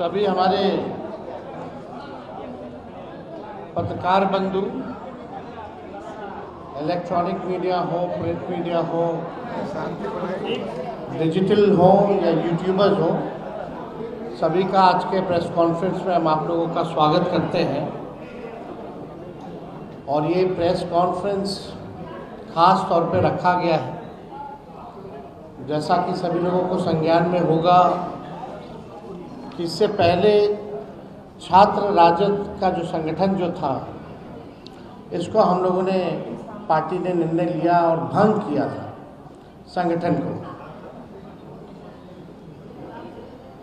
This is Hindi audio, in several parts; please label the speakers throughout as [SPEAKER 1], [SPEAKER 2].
[SPEAKER 1] सभी हमारे पत्रकार बंधु, इलेक्ट्रॉनिक मीडिया हो, प्रिंट मीडिया हो, डिजिटल हो या यूट्यूबर्स हो, सभी का आज के प्रेस कॉन्फ्रेंस में हम आप लोगों का स्वागत करते हैं। और ये प्रेस कॉन्फ्रेंस खास तौर पे रखा गया है, जैसा कि सभी लोगों को संज्ञान में होगा कि इससे पहले छात्र राजद का जो संगठन जो था, इसको हम लोगों ने पार्टी ने निर्णय लिया और भंग किया था संगठन को।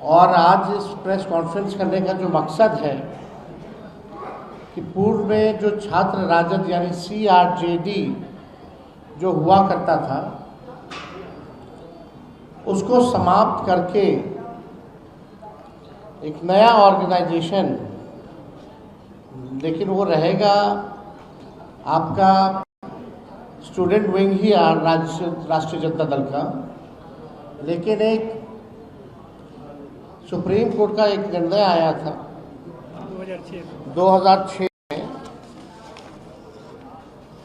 [SPEAKER 1] और आज इस प्रेस कॉन्फ्रेंस करने का जो मकसद है कि पूर्व में जो छात्र राजद यानी CRJD जो हुआ करता था, उसको समाप्त करके एक नया ऑर्गेनाइजेशन, लेकिन वो रहेगा आपका स्टूडेंट विंग ही राष्ट्रीय जनता दल का, लेकिन एक सुप्रीम कोर्ट का एक निर्णय आया था 2006 में,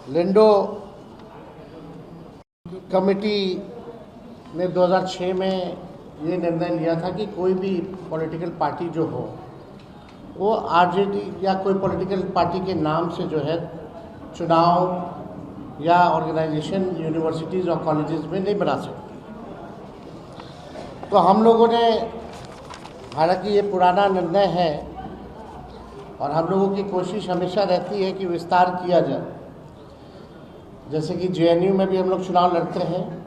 [SPEAKER 1] लिंडो कमेटी ने 2006 में ये निर्णय लिया था कि कोई भी पॉलिटिकल पार्टी जो हो वो RJD या कोई पॉलिटिकल पार्टी के नाम से जो है चुनाव या ऑर्गेनाइजेशन यूनिवर्सिटीज़ और कॉलेजेस में नहीं बना सकती। तो हम लोगों ने, हालांकि ये पुराना निर्णय है और हम लोगों की कोशिश हमेशा रहती है कि विस्तार किया जाए, जैसे कि JNU में भी हम लोग चुनाव लड़ते हैं,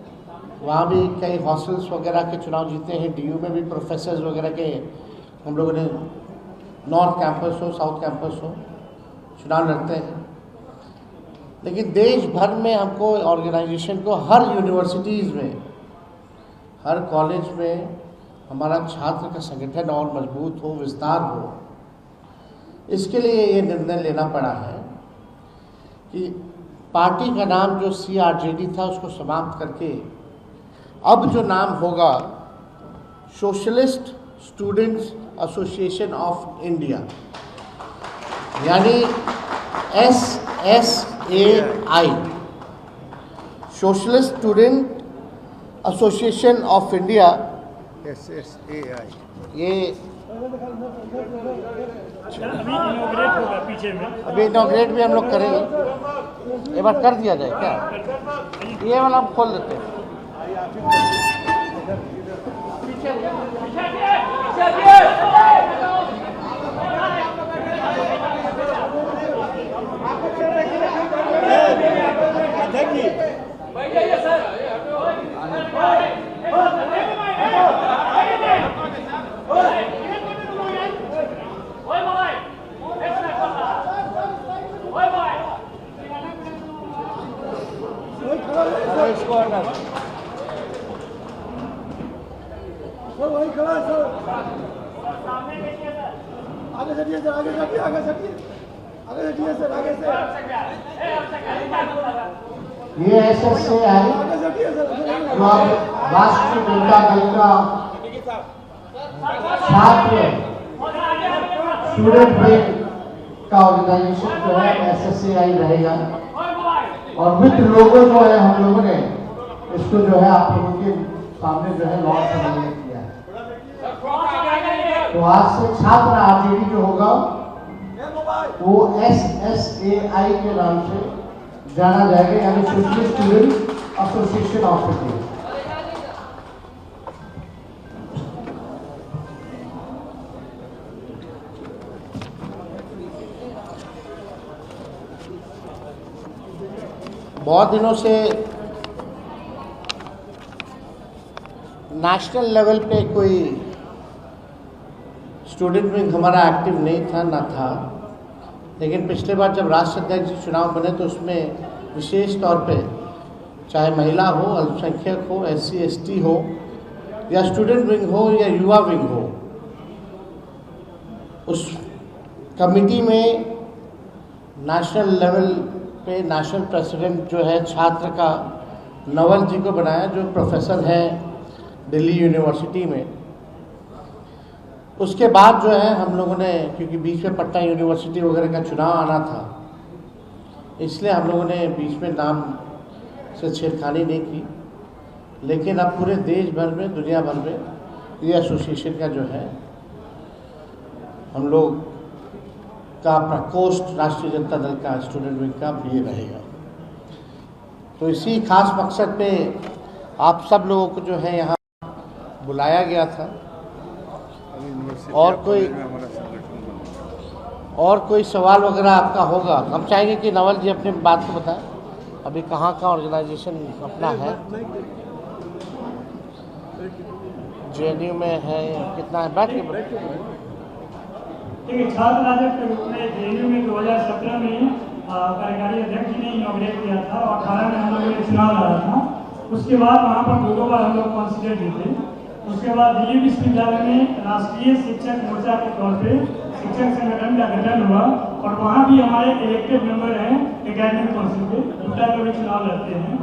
[SPEAKER 1] वहाँ भी कई हॉस्टल्स वगैरह के चुनाव जीते हैं। DU में भी प्रोफेसर्स वगैरह के हम लोगों ने नॉर्थ कैंपस हो, साउथ कैंपस हो, चुनाव लड़ते हैं। लेकिन देश भर में हमको ऑर्गेनाइजेशन को हर यूनिवर्सिटीज़ में, हर कॉलेज में हमारा छात्र का संगठन और मजबूत हो, विस्तार हो, इसके लिए ये निर्णय लेना पड़ा है कि पार्टी का नाम जो CRJD था उसको समाप्त करके अब जो नाम होगा socialist students association of India, यानी SSAI, socialist student association of India, SSAI। ये अभी इनॉग्रेट भी हम लोग करेंगे, एक बार कर दिया जाए क्या? ये वाला हम खोल देते हैं।
[SPEAKER 2] वही खड़ा है सर, आगे चलिए सर, आगे चलिए, आगे चलिए, आगे चलिए सर, आगे से
[SPEAKER 1] ये SSAI जो राष्ट्रीय जनता दल का छात्र स्टूडेंट विंग का ऑर्गेनाइजेशन जो है SSAI रहेगा। और विद लोगो जो है हम लोगों ने इसको जो है आप लोगों के सामने जो है लॉन्च करने किया है। तो आज से छात्र RJD जो होगा वो SSAI के नाम से जाना जाएगा, यानी socialist student association of India. बहुत दिनों से नेशनल लेवल पे कोई स्टूडेंट विंग हमारा एक्टिव नहीं था, ना था। लेकिन पिछले बार जब राष्ट्रीय अध्यक्ष चुनाव बने तो उसमें विशेष तौर पे चाहे महिला हो, अल्पसंख्यक हो, SC ST हो, या स्टूडेंट विंग हो या युवा विंग हो, उस कमिटी में नेशनल लेवल पे नेशनल प्रेसिडेंट जो है छात्र का नवल जी को बनाया, जो प्रोफेसर हैं दिल्ली यूनिवर्सिटी में। उसके बाद जो है हम लोगों ने, क्योंकि बीच में पटना यूनिवर्सिटी वगैरह का चुनाव आना था, इसलिए हम लोगों ने बीच में नाम से छेड़खानी नहीं की। लेकिन अब पूरे देश भर में, दुनिया भर में ये एसोसिएशन का जो है हम लोग का प्रकोष्ठ राष्ट्रीय जनता दल का स्टूडेंट विंग का भी रहेगा। तो इसी खास मकसद पे आप सब लोगों को जो है यहाँ बुलाया गया था। और कोई सवाल वगैरह आपका होगा, हम चाहेंगे कि नवल जी अपनी बात को बताएं। अभी कहाँ का ऑर्गेनाइजेशन अपना है, JNU में है, कितना है? बैठ के
[SPEAKER 3] देखिए, छात्र राजद के रूप में JNU में 2017 में कार्यकारी अध्यक्ष जी ने इनॉग्रेट किया था और 18 में हम लोगों ने चुनाव लड़ा था। उसके बाद वहाँ पर दो बार हम लोग कॉन्सिडर जीते। उसके बाद दिल्ली विश्वविद्यालय में राष्ट्रीय शिक्षक मोर्चा के तौर पे शिक्षक संगठन का गठन हुआ और वहाँ भी हमारे इलेक्टेड मेंबर हैं एकेडमिक काउंसिल के, दूसरा कभी चुनाव लड़ते हैं।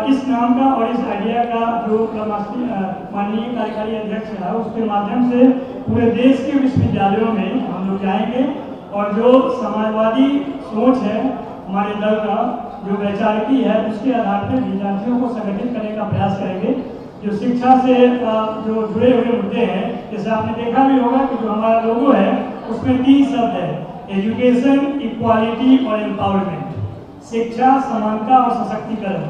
[SPEAKER 3] इस नाम का और इस आइडिया का जो माननीय कार्यकारी अध्यक्ष है, उसके माध्यम से पूरे देश के विश्वविद्यालयों में हम लोग जाएंगे और जो समाजवादी सोच है हमारे दल का, जो वैचारिकी है, उसके आधार पर विद्यार्थियों को संगठित करने का प्रयास करेंगे। जो शिक्षा से जो जुड़े हुए मुद्दे हैं, जैसे आपने देखा भी होगा कि जो हमारा लोगो है उसमें 3 शब्द है, एजुकेशन, इक्वालिटी और एम्पावरमेंट। शिक्षा, समानता और सशक्तिकरण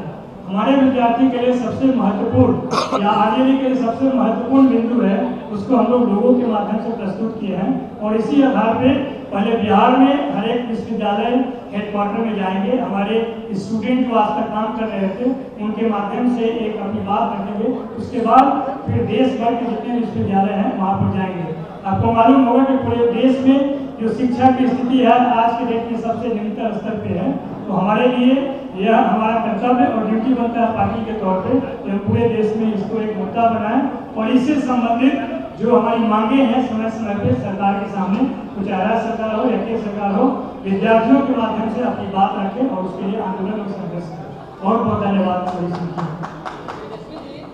[SPEAKER 3] हमारे विद्यार्थी के लिए सबसे महत्वपूर्ण या आगे के लिए सबसे महत्वपूर्ण बिंदु है, उसको हम लोग लोगों के माध्यम से प्रस्तुत किए हैं। और इसी आधार पे पहले बिहार में हर एक विश्वविद्यालय हेडक्वार्टर में जाएंगे, हमारे स्टूडेंट जो आज तक काम कर रहे थे उनके माध्यम से एक अपनी बात रखेंगे। उसके बाद फिर देश भर के जितने विश्वविद्यालय हैं वहाँ पर जाएंगे। आपको मालूम होगा कि पूरे देश में जो शिक्षा की स्थिति है आज के डेट में सबसे निम्नतर स्तर पे है। तो हमारे लिए यह हमारा कर्तव्य और ड्यूटी बनता है पार्टी के तौर पे कि हम पूरे देश में इसको एक मुद्दा बनाएं और इससे संबंधित जो हमारी मांगे हैं समय समय पे सरकार के सामने, कुछ राज्य सरकार हो या केंद्र सरकार हो, विद्यार्थियों के माध्यम से अपनी बात रखें और उसके लिए आंदोलन और संघर्ष करें। बहुत बहुत धन्यवाद।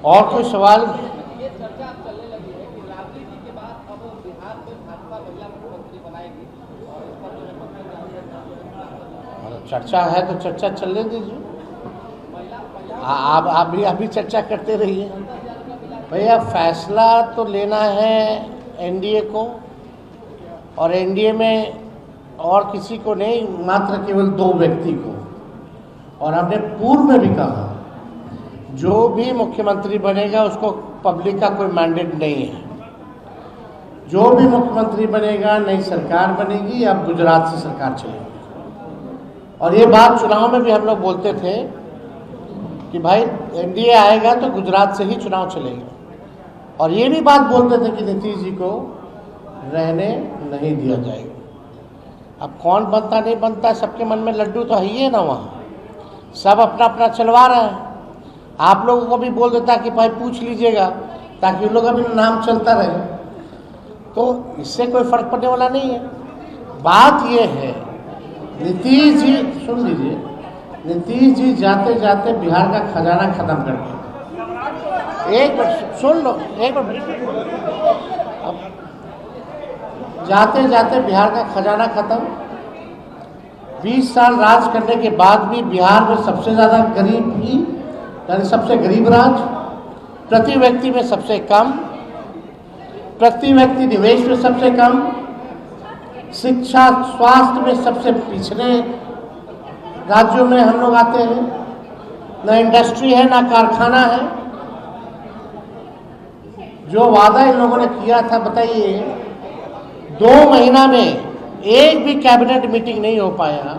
[SPEAKER 1] और कोई सवाल? चर्चा है तो चर्चा चलने दीजिए, आप भी अभी चर्चा करते रहिए। भैया फैसला तो लेना है NDA को, और NDA में और किसी को नहीं, मात्र केवल 2 व्यक्ति को। और हमने पूर्व में भी कहा जो भी मुख्यमंत्री बनेगा उसको पब्लिक का कोई मैंडेट नहीं है। जो भी मुख्यमंत्री बनेगा, नई सरकार बनेगी, अब गुजरात से सरकार चलेगी। और ये बात चुनाव में भी हम लोग बोलते थे कि भाई NDA आएगा तो गुजरात से ही चुनाव चलेगा। और ये भी बात बोलते थे कि नीतीश जी को रहने नहीं दिया जाएगा। अब कौन बनता नहीं बनता, सबके मन में लड्डू तो है ही है ना, वहाँ सब अपना अपना चलवा रहे हैं। आप लोगों को भी बोल देता कि भाई पूछ लीजिएगा, ताकि उन लोग का भी नाम चलता रहे। तो इससे कोई फर्क पड़ने वाला नहीं है। बात ये है, नीतीश जी, सुन लीजिए, नीतीश जी जाते जाते बिहार का खजाना खत्म कर दिया। एक मिनट सुन लो, एक मिनट। अब जाते जाते बिहार का खजाना खत्म। 20 साल राज करने के बाद भी बिहार में सबसे ज़्यादा गरीब भी, यानी सबसे गरीब राज्य, प्रति व्यक्ति में सबसे कम, प्रति व्यक्ति निवेश में सबसे कम, शिक्षा स्वास्थ्य में सबसे पिछड़े राज्यों में हम लोग आते हैं। ना इंडस्ट्री है, ना कारखाना है। जो वादा इन लोगों ने किया था, बताइए 2 महीना में एक भी कैबिनेट मीटिंग नहीं हो पाया।